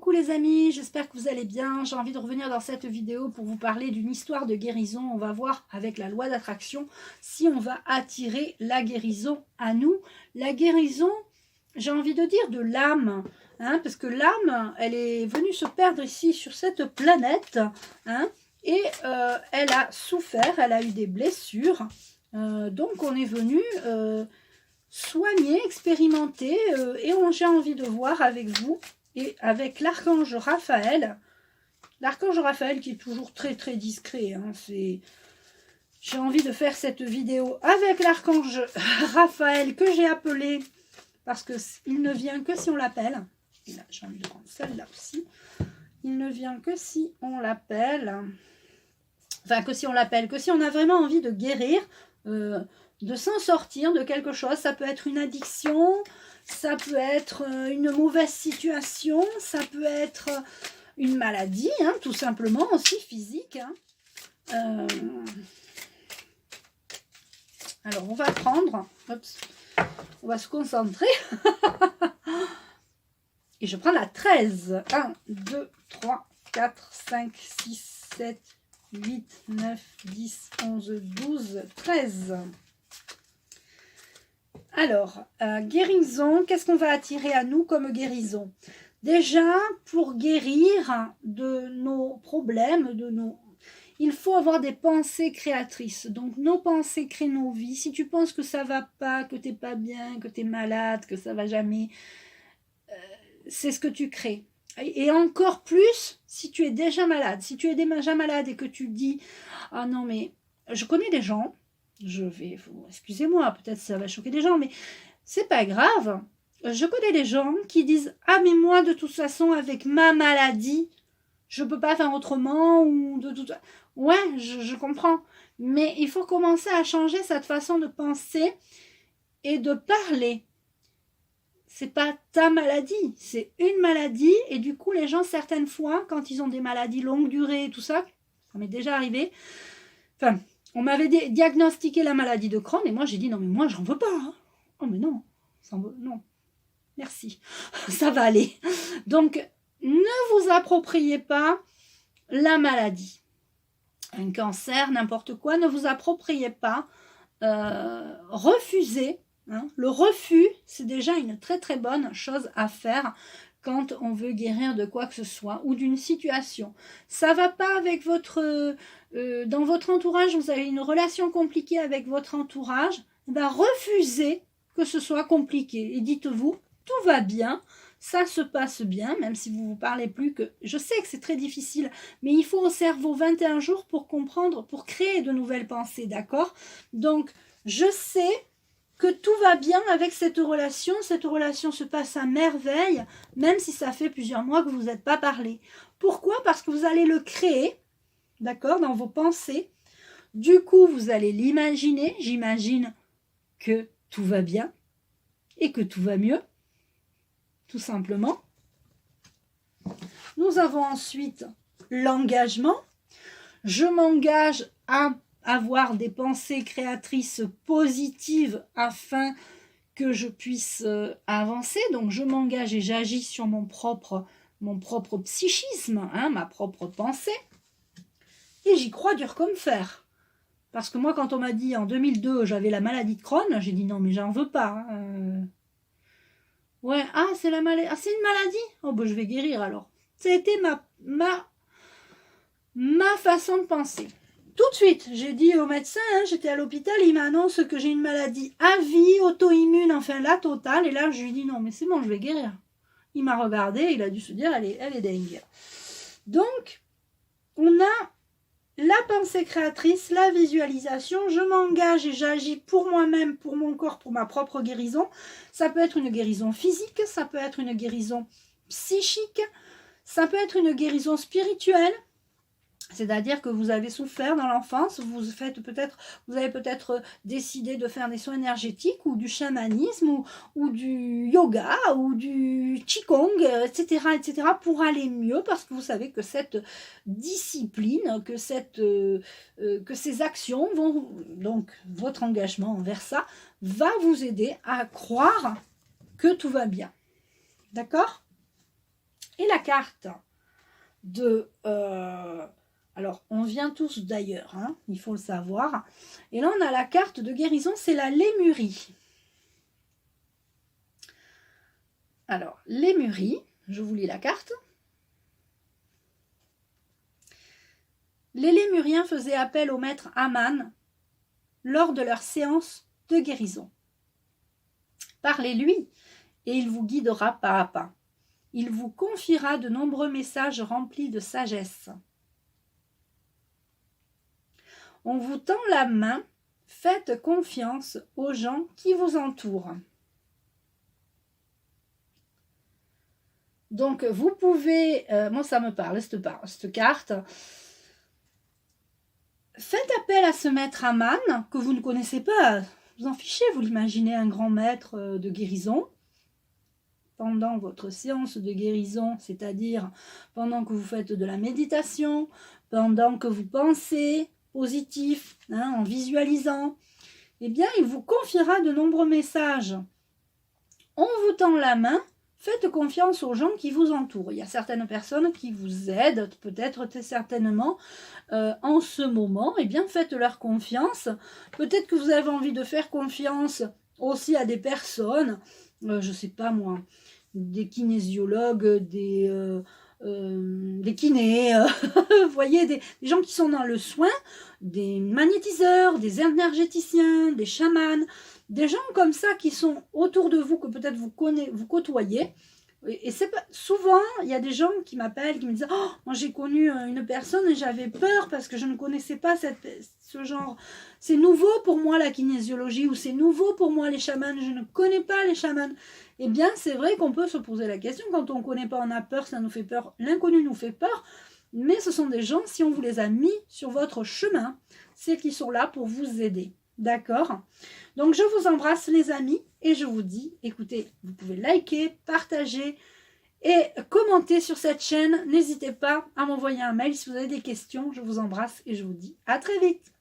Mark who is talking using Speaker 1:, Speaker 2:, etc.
Speaker 1: coucou les amis, j'espère que vous allez bien. J'ai envie de revenir dans cette vidéo pour vous parler d'une histoire de guérison. On va voir avec la loi d'attraction si on va attirer la guérison à nous. La guérison, j'ai envie de dire de l'âme, hein, parce que l'âme, elle est venue se perdre ici sur cette planète, hein, et elle a souffert, elle a eu des blessures. Donc on est venu soigner, expérimenter, et j'ai envie de voir avec vous et avec l'archange Raphaël. L'archange Raphaël qui est toujours très très discret, hein, j'ai envie de faire cette vidéo avec l'archange Raphaël que j'ai appelé, parce qu'il ne vient que si on l'appelle. J'ai envie de prendre celle-là aussi. Il ne vient que si on l'appelle. Enfin, que si on l'appelle, que si on a vraiment envie de guérir, de s'en sortir de quelque chose. Ça peut être une addiction, ça peut être une mauvaise situation, ça peut être une maladie, hein, tout simplement, aussi physique. Hein. Alors, on va prendre, on va se concentrer. Et je prends la 13. 1, 2, 3, 4, 5, 6, 7, 8, 9, 10, 11, 12, 13. Alors, guérison, qu'est-ce qu'on va attirer à nous comme guérison? Déjà, pour guérir de nos problèmes, il faut avoir des pensées créatrices. Donc, nos pensées créent nos vies. Si tu penses que ça va pas, que t'es pas bien, que tu es malade, que ça va jamais, c'est ce que tu crées. Et encore plus si tu es déjà malade. Si tu es déjà malade et que tu dis « Ah non, mais je connais des gens, excusez-moi, peut-être ça va choquer des gens, mais c'est pas grave. Je connais des gens qui disent « Ah, mais moi, de toute façon, avec ma maladie, je peux pas faire autrement. » ou de toute... Ouais, je comprends. Mais il faut commencer à changer cette façon de penser et de parler. C'est pas ta maladie, c'est une maladie. Et du coup, les gens, certaines fois, quand ils ont des maladies longue durée et tout ça, ça m'est déjà arrivé. Enfin, on m'avait diagnostiqué la maladie de Crohn et moi, j'ai dit non, mais moi, j'en veux pas. Hein. Oh, mais non, non, merci, ça va aller. Donc, ne vous appropriez pas la maladie. Un cancer, n'importe quoi, ne vous appropriez pas. Refusez. Hein. Le refus, c'est déjà une très très bonne chose à faire quand on veut guérir de quoi que ce soit ou d'une situation. Ça va pas avec votre... dans votre entourage, vous avez une relation compliquée avec votre entourage, ben refusez que ce soit compliqué. Et dites-vous, tout va bien, ça se passe bien, même si vous ne vous parlez plus que... Je sais que c'est très difficile, mais il faut au cerveau 21 jours pour comprendre, pour créer de nouvelles pensées, d'accord? Donc, je sais que tout va bien avec cette relation se passe à merveille, même si ça fait plusieurs mois que vous n'êtes pas parlé. Pourquoi? Parce que vous allez le créer, d'accord, dans vos pensées. Du coup, vous allez l'imaginer. J'imagine que tout va bien et que tout va mieux, tout simplement. Nous avons ensuite l'engagement. Je m'engage à avoir des pensées créatrices positives afin que je puisse avancer. Donc, je m'engage et j'agis sur mon propre psychisme, hein, ma propre pensée. Et j'y crois dur comme fer. Parce que moi, quand on m'a dit en 2002, j'avais la maladie de Crohn, j'ai dit non, mais j'en veux pas. Hein. Ouais, ah, c'est la maladie. Ah, c'est une maladie? Oh, ben, je vais guérir alors. Ça a été ma façon de penser. Tout de suite, j'ai dit au médecin, hein, j'étais à l'hôpital, il m'annonce que j'ai une maladie à vie, auto-immune, enfin la totale. Et là, je lui ai dit non, mais c'est bon, je vais guérir. Il m'a regardé, il a dû se dire, elle est dingue. Donc, on a la pensée créatrice, la visualisation, je m'engage et j'agis pour moi-même, pour mon corps, pour ma propre guérison. Ça peut être une guérison physique, ça peut être une guérison psychique, ça peut être une guérison spirituelle. C'est-à-dire que vous avez souffert dans l'enfance, vous avez peut-être décidé de faire des soins énergétiques ou du chamanisme ou du yoga ou du qigong, etc., etc., pour aller mieux parce que vous savez que cette discipline, que ces actions vont, donc votre engagement envers ça, va vous aider à croire que tout va bien. D'accord ? Et la carte de... alors, on vient tous d'ailleurs, hein, il faut le savoir. Et là, on a la carte de guérison, c'est la Lémurie. Alors, Lémurie, je vous lis la carte. Les Lémuriens faisaient appel au maître Aman lors de leur séance de guérison. Parlez-lui et il vous guidera pas à pas. Il vous confiera de nombreux messages remplis de sagesse. On vous tend la main, faites confiance aux gens qui vous entourent. Donc, vous pouvez, moi ça me parle, cette carte. Faites appel à ce maître Aman que vous ne connaissez pas. Vous en fichez, vous l'imaginez un grand maître de guérison. Pendant votre séance de guérison, c'est-à-dire pendant que vous faites de la méditation, pendant que vous pensez positif, hein, en visualisant, eh bien, il vous confiera de nombreux messages. On vous tend la main, faites confiance aux gens qui vous entourent. Il y a certaines personnes qui vous aident, peut-être certainement, en ce moment, eh bien, faites-leur confiance. Peut-être que vous avez envie de faire confiance aussi à des personnes, je ne sais pas moi, des kinésiologues, des kinés, vous voyez, des gens qui sont dans le soin, des magnétiseurs, des énergéticiens, des chamans, des gens comme ça qui sont autour de vous, que peut-être vous côtoyez. Et c'est pas souvent, il y a des gens qui m'appellent, qui me disent « Oh, moi j'ai connu une personne et j'avais peur parce que je ne connaissais pas ce genre. C'est nouveau pour moi la kinésiologie ou c'est nouveau pour moi les chamans, je ne connais pas les chamans. » Eh bien, c'est vrai qu'on peut se poser la question, quand on ne connaît pas, on a peur, ça nous fait peur, l'inconnu nous fait peur, mais ce sont des gens, si on vous les a mis sur votre chemin, c'est qu'ils sont là pour vous aider. D'accord? Donc, je vous embrasse les amis et je vous dis, écoutez, vous pouvez liker, partager et commenter sur cette chaîne. N'hésitez pas à m'envoyer un mail si vous avez des questions. Je vous embrasse et je vous dis à très vite.